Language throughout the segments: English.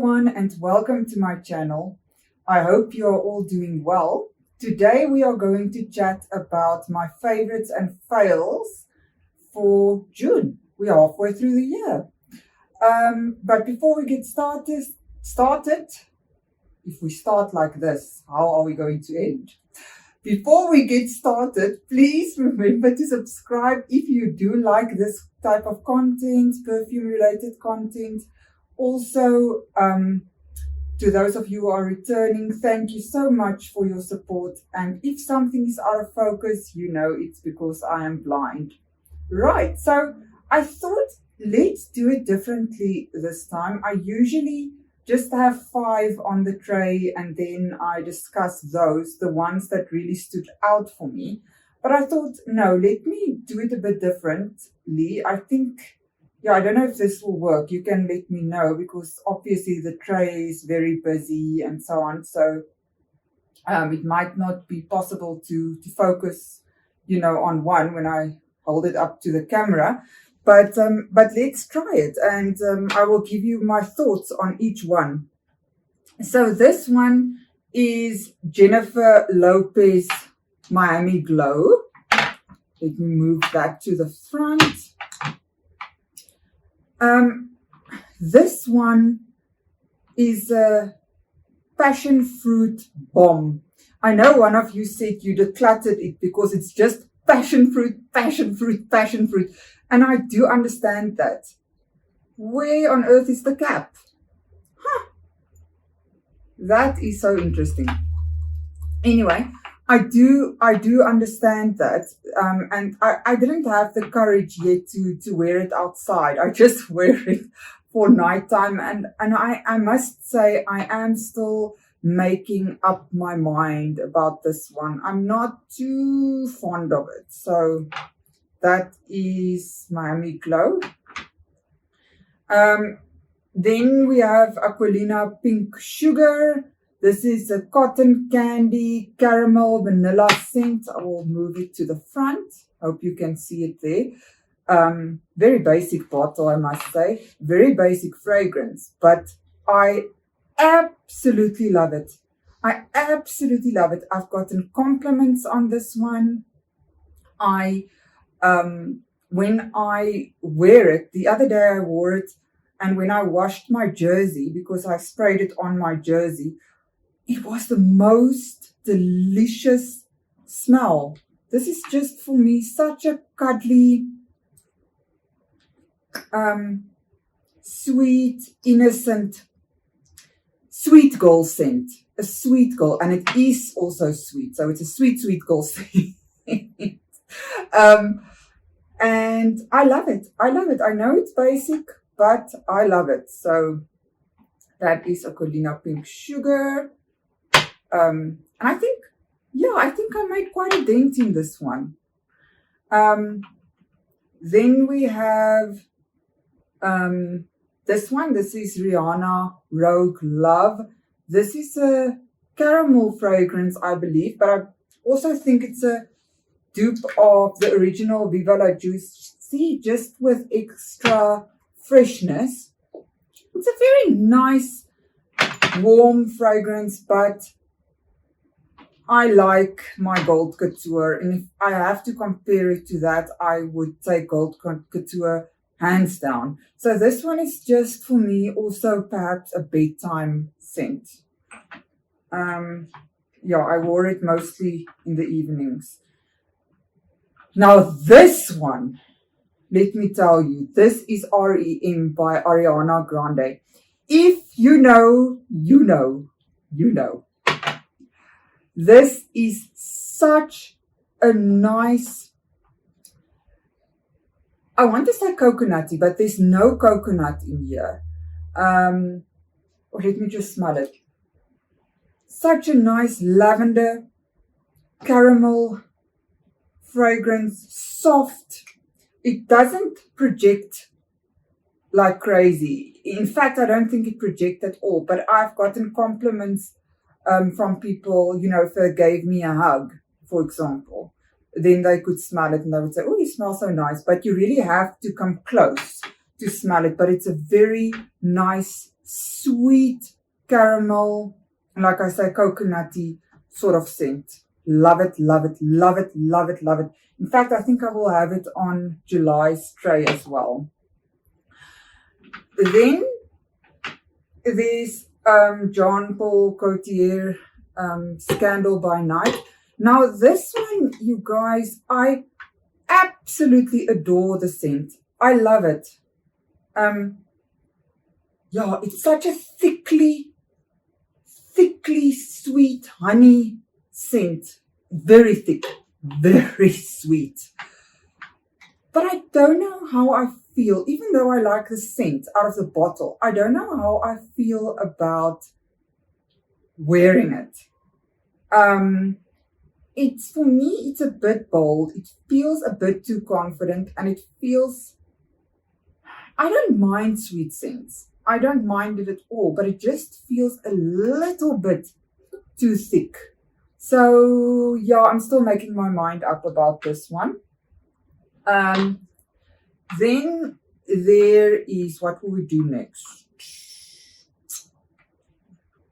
everyone and welcome to my channel. I hope you are all doing well. Today we are going to chat about my favorites and fails for June. We are halfway through the year. But before we get started, if we start like this, how are we going to end? Before we get started, please remember to subscribe if you do like this type of content, perfume related content. Also, to those of you who are returning, thank you so much for your support. And if something is out of focus, you know it's because I am blind. Right, so I thought let's do it differently this time. I usually just have 5 on the tray and then I discuss those, the ones that really stood out for me. But I thought, no, let me do it a bit differently. I think, I don't know if this will work. You can let me know because obviously the tray is very busy and so on. So it might not be possible to focus, on one when I hold it up to the camera. But let's try it, and I will give you my thoughts on each one. So this one is Jennifer Lopez Miami Glow. Let me move that to the front. This one is a passion fruit bomb. I know one of you said you decluttered it because it's just passion fruit, passion fruit, passion fruit. And I do understand that. Where on earth is the cap? That is so interesting. Anyway, I do understand that. And I didn't have the courage yet to wear it outside. I just wear it for nighttime. And I must say I am still making up my mind about this one. I'm not too fond of it. So that is Miami Glow. Then we have Aquilina Pink Sugar. This is a cotton candy caramel vanilla scent. I will move it to the front. Hope you can see it there. Very basic bottle, I must say. Very basic fragrance, but I absolutely love it. I absolutely love it. I've gotten compliments on this one. When I wear it, the other day I wore it, and when I washed my jersey, because I sprayed it on my jersey, it was the most delicious smell. This is just for me such a cuddly, sweet, innocent, sweet girl scent. A sweet girl, and it is also sweet. So it's a sweet, sweet girl scent. And I love it. I love it. I know it's basic, but I love it. So that is Aquilina Pink Sugar. And I think I made quite a dent in this one. Then we have this one. This is Rihanna Rogue Love. This is a caramel fragrance, I believe, but I also think it's a dupe of the original Viva La Juicy, just with extra freshness. It's a very nice, warm fragrance, but I like my Gold Couture. And if I have to compare it to that, I would take Gold Couture hands down. So this one is just for me also perhaps a bedtime scent. I wore it mostly in the evenings. Now this one, let me tell you, this is REM by Ariana Grande. If you know, you know, you know. This is such a nice, I want to say coconutty, but there's no coconut in here. Let me just smell it. Such a nice lavender, caramel fragrance, soft. It doesn't project like crazy. In fact, I don't think it projects at all, but I've gotten compliments from people, if they gave me a hug, for example, then they could smell it and they would say, oh, you smell so nice. But you really have to come close to smell it. But it's a very nice, sweet caramel, like I say, coconutty sort of scent. Love it, love it, love it, love it, love it. In fact, I think I will have it on July's tray as well. Then there's Jean Paul Gaultier Scandal by Night. Now this one, you guys, I absolutely adore the scent. I love it. Yeah, it's such a thickly sweet honey scent. Very thick, very sweet. But I don't know how I feel, even though I like the scent out of the bottle, I don't know how I feel about wearing it. It's, for me, it's a bit bold. It feels a bit too confident, and it feels, I don't mind sweet scents. I don't mind it at all, but it just feels a little bit too thick. So yeah, I'm still making my mind up about this one. Then there is, what will we do next?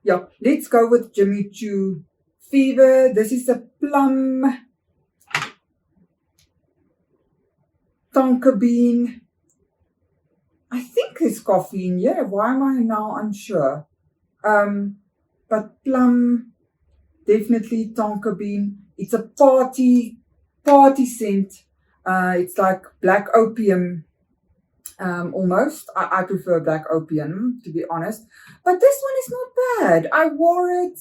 Yeah, let's go with Jimmy Choo Fever. This is a plum tonka bean. I think there's coffee in here. Why am I now unsure? But plum, definitely tonka bean. It's a party scent. It's like black opium, almost. I prefer black opium, to be honest. But this one is not bad. I wore it.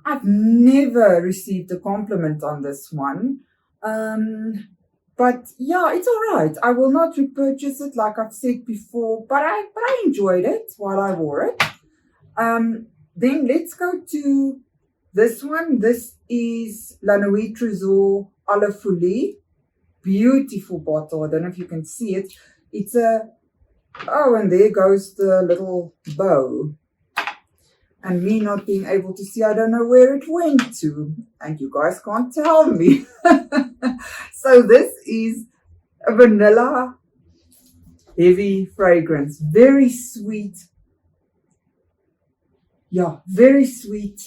I've never received a compliment on this one. But yeah, it's all right. I will not repurchase it, like I've said before. But I enjoyed it while I wore it. Then let's go to this one. This is La Nuit Trésor à la Folie. Beautiful bottle. I don't know if you can see it. It's a, oh, and there goes the little bow. And me not being able to see, I don't know where it went to. And you guys can't tell me. So this is a vanilla heavy fragrance. Very sweet. Yeah, very sweet.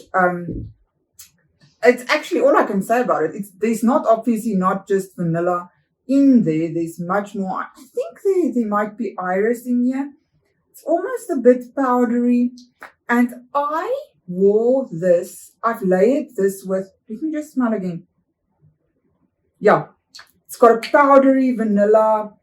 It's actually all I can say about it. There's not, obviously not just vanilla in there. There's much more. I think there might be iris in here. It's almost a bit powdery. And I wore this. I've layered this with, let me just smell again. Yeah, it's got a powdery vanilla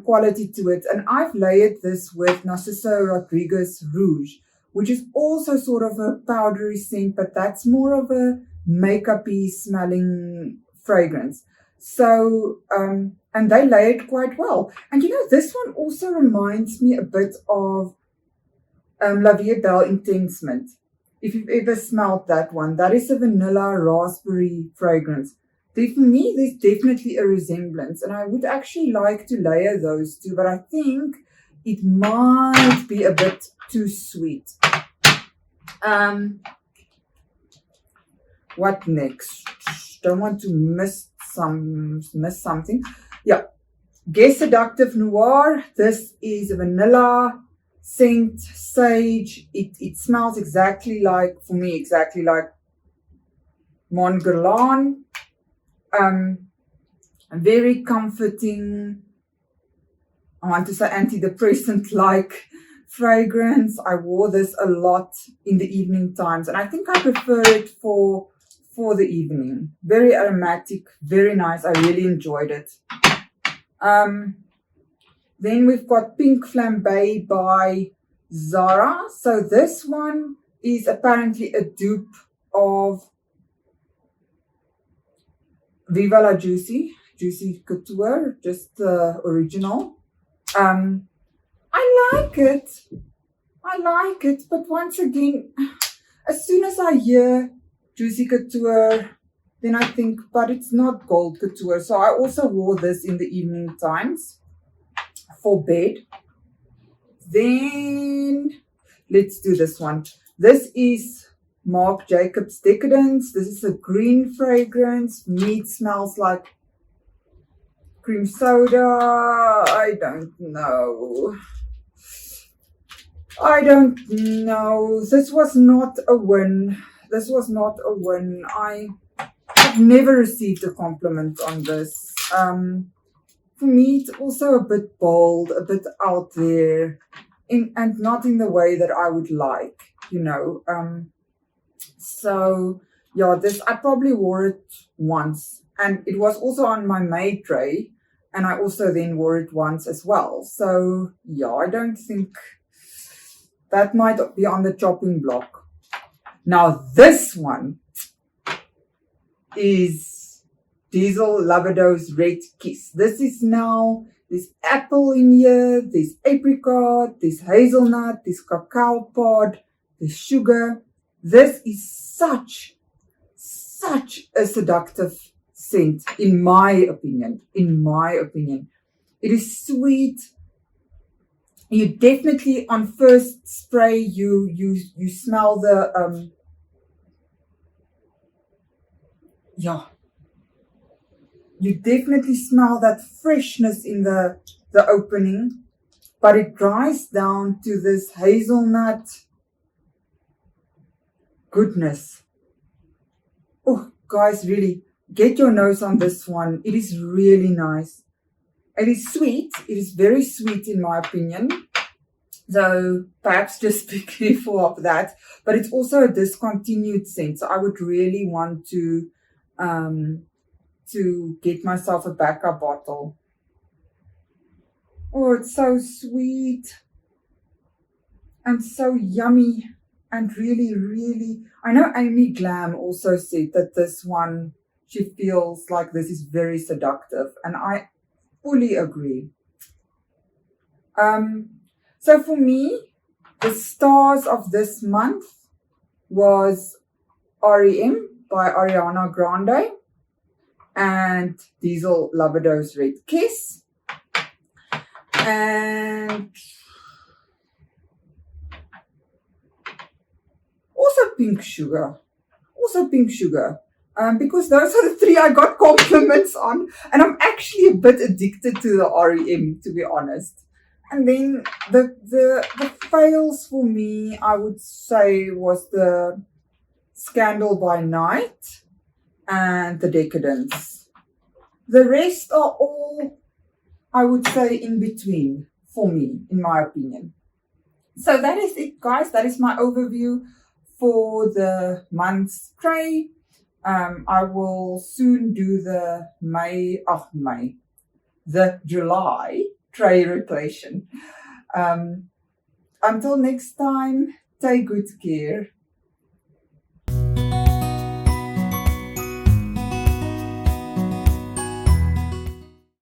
quality to it. And I've layered this with Narciso Rodriguez Rouge, which is also sort of a powdery scent, but that's more of a makeup-y smelling fragrance. So, and they lay it quite well. And you know, this one also reminds me a bit of La Vie Belle Intense Mint. If you've ever smelled that one, that is a vanilla raspberry fragrance. For me, there's definitely a resemblance, and I would actually like to layer those two, but I think it might be a bit too sweet. What next? Don't want to miss something. Yeah, Guess Seductive Noir. This is a vanilla scent, sage. It smells exactly like, for me, exactly like Mont Guerlain. Very comforting. I want to say antidepressant-like fragrance. I wore this a lot in the evening times, and I think I prefer it for the evening. Very aromatic, very nice. I really enjoyed it. Then we've got Pink Flambe by Zara. So this one is apparently a dupe of Viva la Juicy Couture, just the original. I like it, but once again, as soon as I hear Juicy Couture, then I think, but it's not gold couture. So I also wore this in the evening times for bed. Then let's do this one. This is Marc Jacobs Decadence. This is a green fragrance. Me, it smells like cream soda. I don't know. I don't know. This was not a win. This was not a win. I've never received a compliment on this. For me, it's also a bit bold, a bit out there, and not in the way that I would like, you know. So yeah, this I probably wore it once, and it was also on my May tray, and I also then wore it once as well. So yeah, I don't think that might be on the chopping block. Now this one is Diesel Loverdose Red Kiss. This is now, there's apple in here, there's apricot, there's hazelnut, there's cacao pod, there's sugar. This is such a seductive scent, in my opinion. It is sweet. You definitely, on first spray, you smell the, you definitely smell that freshness in the opening, but it dries down to this hazelnut goodness. Oh, guys, really, get your nose on this one. It is really nice. It is sweet. It is very sweet in my opinion. So perhaps just be careful of that. But it's also a discontinued scent. So I would really want to get myself a backup bottle. Oh, it's so sweet and so yummy and really, really. I know Amy Glam also said that this one, she feels like this is very seductive, and I fully agree. So for me, the stars of this month was REM by Ariana Grande and Diesel Loverdose Red Kiss, and also Pink Sugar. Because those are the three I got compliments on, and I'm actually a bit addicted to the REM, to be honest. And then the fails for me, I would say, was the Scandal by Night and the Decadence. The rest are all, I would say, in between for me, in my opinion. So that is it, guys. That is my overview for the month's tray. I will soon do the the July tray rotation. Until next time, take good care.